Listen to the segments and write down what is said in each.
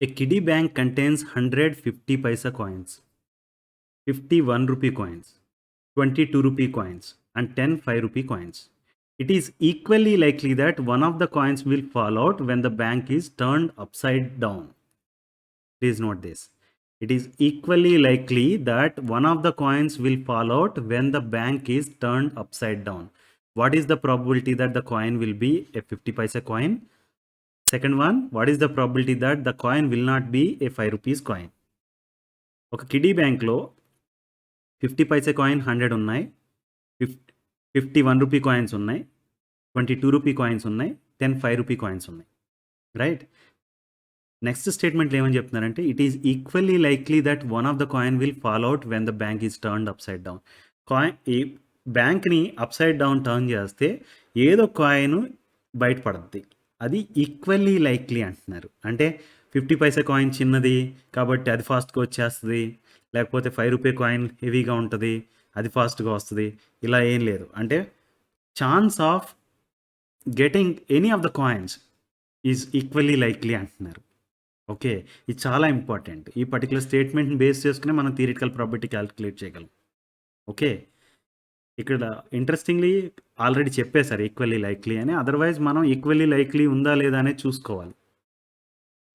A kiddie bank contains 100 50 paisa coins, 50 1 rupee coins, 20 2 rupee coins, and 10 5 rupee coins. It is equally likely that one of the coins will fall out when the bank is turned upside down. Please note this. It is equally likely that one of the coins will fall out when the bank is turned upside down. What is the probability that the coin will be a 50 paisa coin? Second one, what is the probability that the coin will not be a 5 rupees coin? ఒక kiddie బ్యాంక్లో 50 paise coin 100 ఉన్నాయి, 51 rupee coins ఉన్నాయి, 22 rupee coins ఉన్నాయి, 10 5 rupee coins ఉన్నాయి, right? Next స్టేట్మెంట్లో ఏమని చెప్తున్నారంటే it is equally likely that one of the coin will fall out when the bank is turned up side down. ఈ బ్యాంక్ని up side down turn చేస్తే ఏదో coin బయటపడుద్ది. అది equally likely అంటున్నారు. అంటే 50 పైసా coin చిన్నది కాబట్టి అది ఫాస్ట్గా వచ్చేస్తుంది, లేకపోతే 5 రూపీ కాయిన్ హెవీగా ఉంటుంది అది ఫాస్ట్గా వస్తుంది, ఇలా ఏం లేదు. అంటే chance of getting any of the coins is equally likely అంటున్నారు. ఓకే, ఇది చాలా ఇంపార్టెంట్. ఈ పర్టికులర్ స్టేట్మెంట్ని బేస్ చేసుకుని మనం థియరిటికల్ ప్రాబిలిటీ క్యాలిక్యులేట్ చేయగలం. ఓకే, ఇక్కడ ఇంట్రెస్టింగ్లీ ఆల్రెడీ చెప్పేశారు ఈక్వల్లీ లైక్లీ అని. అదర్వైజ్ మనం ఈక్వల్లీ లైక్లీ ఉందా లేదా అనేది చూసుకోవాలి.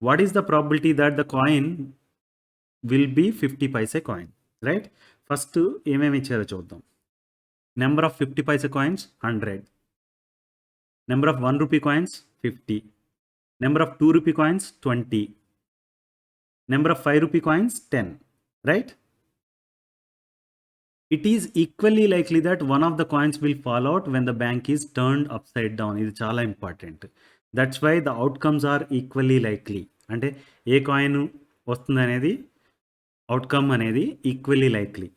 What is the probability that the coin will be 50 paise coin, right? First ఏమేమి ఇచ్చారో చూద్దాం. Number of 50 paise coins 100, number of 1 rupee coins 50, number of 2 rupee coins 20, number of 5 rupee coins 10, right? It is equally likely that one of the coins will fall out when the bank is turned upside down. ఇది చాలా important. That's why the outcomes are equally likely. అంటే ఏ coin వస్తుంది అనేది outcome అనేది equally likely.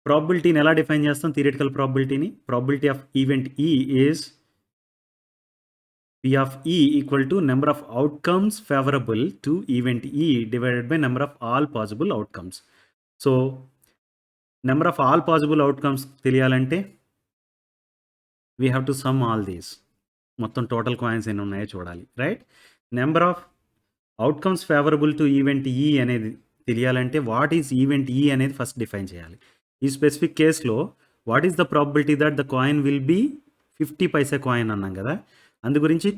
ప్రాబిలిటీని ఎలా define చేస్తాం? Theoretical ప్రాబిలిటీని, probability of event E is P of E equal to number of outcomes favorable to event E divided by number of all possible outcomes. So, number of all possible outcomes తెలియాలంటే we have to sum all these. మొత్తం total coins ఎన్ని ఉన్నాయో చూడాలి, right? Number of outcomes favourable to event E అనేది తెలియాలంటే what is event E అనేది first define చేయాలి. ఈ స్పెసిఫిక్ కేసులో what is the probability that the coin will be 50 paise coin అన్నాం కదా, అందు గురించి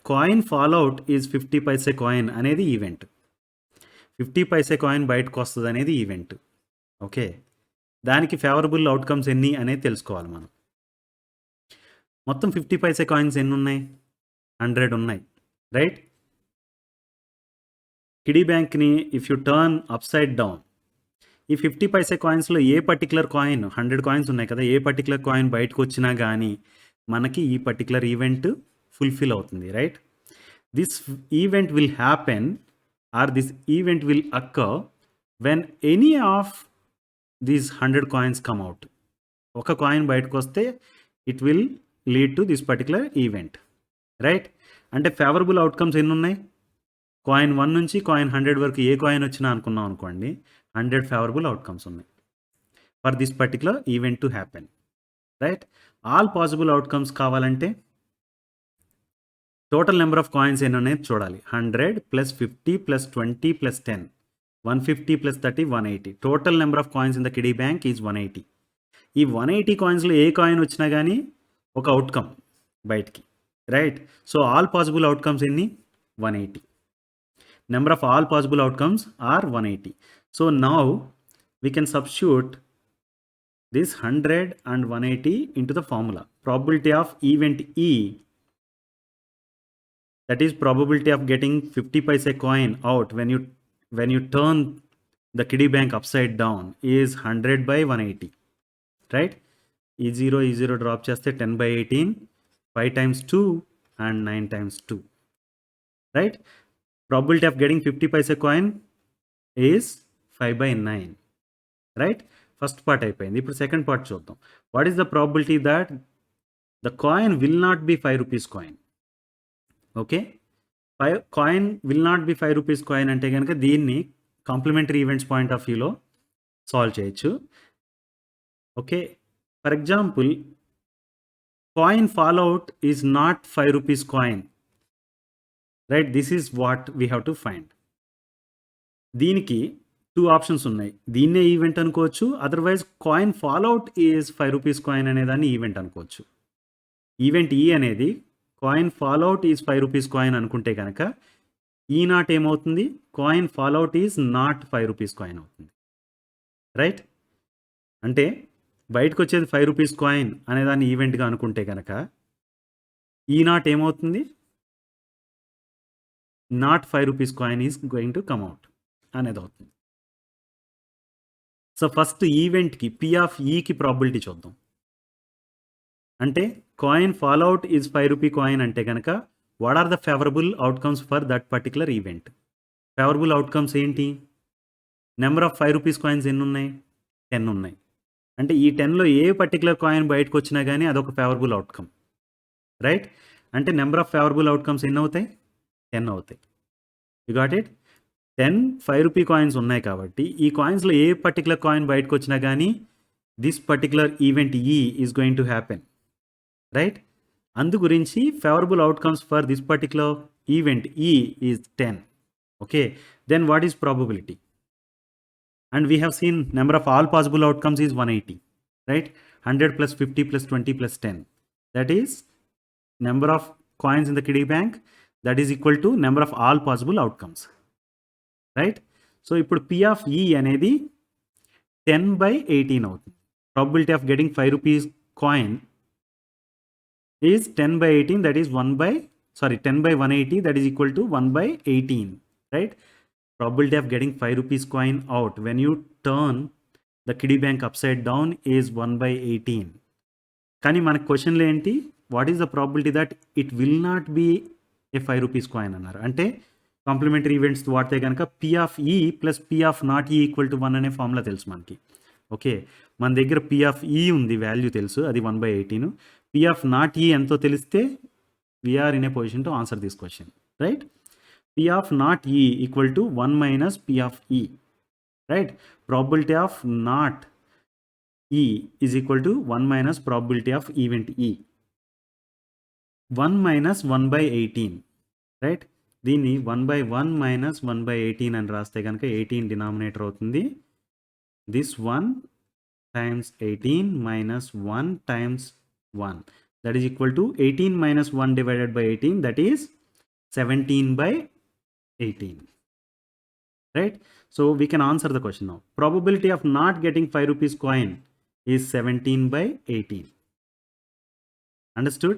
coin fall out is 50 paise coin అనేది ఈవెంట్, 50 పైసే కాయిన్ బయటకు వస్తుంది అనేది ఈవెంట్. ఓకే, దానికి ఫేవరబుల్ అవుట్కమ్స్ ఎన్ని అనేది తెలుసుకోవాలి మనం. మొత్తం 50 పైసే కాయిన్స్ ఎన్ని ఉన్నాయి? 100 ఉన్నాయి, రైట్? కిడీ బ్యాంక్ని if you turn upside down, ఈ 50 పైసే కాయిన్స్లో ఏ పర్టికులర్ కాయిన్, 100 కాయిన్స్ ఉన్నాయి కదా, ఏ పర్టికులర్ కాయిన్ బయటకు వచ్చినా కానీ మనకి ఈ పర్టికులర్ ఈవెంట్ ఫుల్ఫిల్ అవుతుంది, right? This event will happen or this event will అక్కర్ when any of these 100 coins come out. ఒక కాయిన్ బయటకు వస్తే it will lead to this particular event, right? అంటే ఫేవరబుల్ అవుట్కమ్స్ ఎన్ని ఉన్నాయి? కాయిన్ 1 నుంచి coin 100 వరకు ఏ coin వచ్చినా అనుకున్నాం అనుకోండి, 100 ఫేవరబుల్ అవుట్కమ్స్ ఉన్నాయి for this particular event to happen, right? All possible outcomes కావాలంటే టోటల్ నెంబర్ ఆఫ్ కాయిన్స్ ఎన్ని అనేది చూడాలి. 100 plus 50 plus 20 plus 10, 150 plus 30 180. Total number of coins in the kiddie bank is 180. ఈ 180 కాయిన్స్లో ఏ కాయిన్ వచ్చినా కానీ ఒక అవుట్కమ్ బయటికి, right? So all possible outcomes ఎన్ని? 180. Number of all possible outcomes are 180. So now we can substitute this 100 and 180 into the formula. Probability of event E, that is probability of getting 50 paise coin out when you turn the kiddie bank upside down is 100 by 180, right? E0 drop చేస్తే 10 by 18, 5 times 2 and 9 times 2, right? Probability of getting 50 paise coin is 5 by 9, right? First part అయిపోయింది. ఇప్పుడు second part చూద్దాం. What is the probability that the coin will not be 5 rupees coin? Okay, coin will not be 5 rupees coin అంటే కనుక దీన్ని complementary events point of వ్యూలో solve చేయొచ్చు. Okay, for example coin fall out is not 5 rupees coin. Right? This is what we have to find. దీనికి 2 options ఉన్నాయి. దీన్నే event అనుకోవచ్చు. Otherwise coin ఫాల్అవుట్ is 5 rupees coin అనేదాన్ని ఈవెంట్ అనుకోవచ్చు. Event E అనేది coin ఫాల్అవుట్ is 5 rupees coin అనుకుంటే కనుక ఈ నాట్ ఏమవుతుంది? Coin ఫాల్అవుట్ is not 5 rupees coin అవుతుంది. రైట్? అంటే బయటకు వచ్చేది 5 రూపీస్ కాయిన్ అనేదాన్ని ఈవెంట్గా అనుకుంటే కనుక ఈ నాట్ ఏమవుతుంది? Not 5 rupees coin is going to come out అనేది అవుతుంది. సో ఫస్ట్ ఈవెంట్కి పి ఆఫ్ ఈకి ప్రాబిలిటీ చూద్దాం. అంటే కాయిన్ ఫాల్అవుట్ ఈజ్ 5 రూపీ కాయిన్ అంటే కనుక what are the favourable outcomes for that particular event? Favourable outcomes ఏంటి? నెంబర్ ఆఫ్ 5 రూపీస్ కాయిన్స్ ఎన్ని ఉన్నాయి? 10 ఉన్నాయి. అంటే ఈ 10లో ఏ పర్టికులర్ కాయిన్ బయటకు వచ్చినా కానీ అదొక ఫేవరబుల్ అవుట్కమ్. రైట్? అంటే నెంబర్ ఆఫ్ ఫేవరబుల్ అవుట్కమ్స్ ఎన్ని అవుతాయి? 10 అవుతాయి. You got it? 10 5 rupee coins ఉన్నాయి కాబట్టి ఈ కాయిన్స్లో ఏ పర్టికులర్ కాయిన్ బయటకు వచ్చినా కానీ this particular event E is going to happen. Right? అందు గురించి favourable outcomes for this particular event E is 10. Okay, then what is probability? And we have seen number of all possible outcomes is 180, right? 100 plus 50 plus 20 plus 10. That is number of coins in the kiddie bank. That is equal to number of all possible outcomes, right? So, ఇప్పుడు P of E అనేది 10/18 అవుతుంది. Probability of getting 5 rupees coin is 10/18, that is 10/180, that is equal to 1/18, right? Probability of getting 5 rupees coin out when you turn the kiddie bank upside down is 1/18. కానీ మన క్వశ్చన్లో ఏంటి? What is the probability that it will not be a 5 rupees coin అన్నారు. అంటే complementary events వాడితే కనుక P of E plus P of not E equal to 1 అనే formula తెలుసు మనకి. ఓకే, మన దగ్గర పి ఆఫ్ ఈ ఉంది, వాల్యూ తెలుసు, అది 1/18. పి ఆఫ్ నాట్ ఈ ఎంతో తెలిస్తే we are in a position to answer this question. Right? P of not E equal to 1 minus P of E, right? Probability of not E is equal to 1 minus probability of event E. 1 minus 1/18, right? దీన్ని 1/1 minus 1/18 అని రాస్తే కనుక 18 denominator అవుతుంది. This 1 times 18 minus 1 times 1, that is equal to 18 minus 1 divided by 18, that is 17/18. Right? So we can answer the question now. Probability of not getting 5 rupees coin is 17/18. Understood?